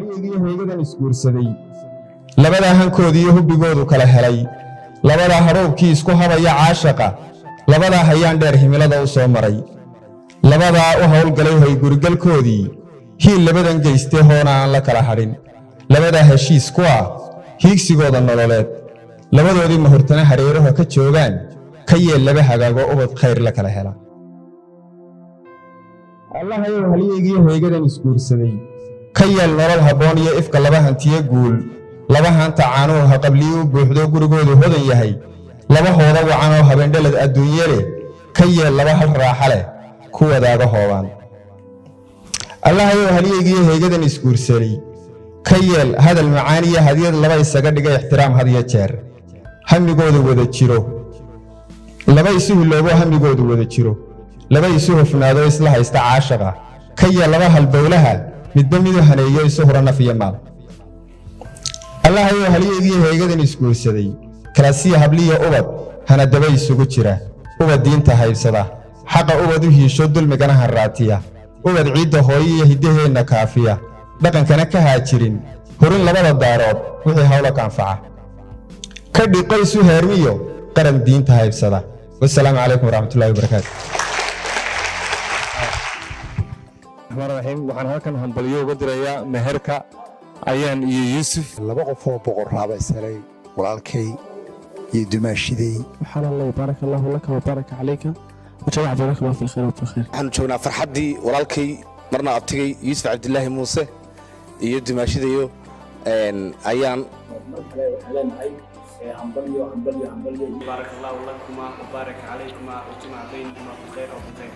halyeegii heegadan isguursaday labadaa hankoodii hubbigoodu kala helay labadaa haroobkii isku habaya caashaqa labadaa hayaan dheer himilada u soo maray labadaa u howlgalay hoy gurigalkoodii hiil labadan geystay hoona aan la kala hadhin labadaa heshiis ku ah hiigsigooda nololeed labadoodii mahurtana hareeraha ka joogaan ka yeel laba hagaago ubad khayr la kala hela allahayow halyeegii heegadan isguursaday ka yeel nolol habboon iyo ifka laba hantiye guul laba hanta caanuhu ha qablii u buuxdo gurigoodu hodan yahay laba hooda wacanoo habeendhalad adduunye leh ka yeel laba hal raaxa leh ku wadaaga hoobaan allahayow halyeegii heegadan isguursaday ka yeel hadal macaan iyo hadiyad laba isaga dhiga ixtiraam had iyo jeer hamigooda wada jiro laba isu hiloobo hamigoodu wada jiro laba isu hufnaado isla haysta caashaqa ka yeel laba halbowlaha midba midu haneeyo isu hura naf iyo maal allahayow halyeegii heegadan isguursaday kalaasiya habliya ubad hana daba isugu jira ubad diinta haybsada xaqa ubad u hiisho dulmigana harraatiya ubad ciidda hooyo iyo hiddaheenna kaafiya dhaqankana ka haajirin horin labada daarood wixii hawla ka anfaca ka dhiqo isu heermiyo qaran diinta haybsada wassalaamu calaykum waraxmatullahi wabarakaatu الرحيم waxaan halkan hambalyo uga dirayaa meherka ayaan iyo Yuusuf laba qof oo boqor raaba isalay walaalkay iyo dumaashiday waxaan Allah barak Allah laka wa barak alayka وجمع بارك الله في الخير وفي الخير waxaan joognaa farxadii walaalkay marna abtigay Yuusuf Cabdullaahi Muuse iyo dumaashidayo ayaan hambalyo barak Allah lakuma wa barak alaykum wa jum'a baynakuma fi khayr wa fi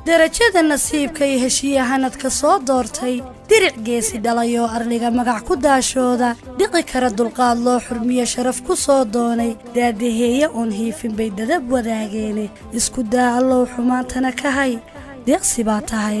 darajada nasiibka iyo heshiiyahanadka soo doortay diric geesi dhalayo arliga magac ku daashooda dhiqi kara dulqaad loo xurmiyo sharaf ku soo doonay daadaheeya oon hiifin bay dadab wadaageene isku daa allow xumaantana ka hay deeqsi baa tahay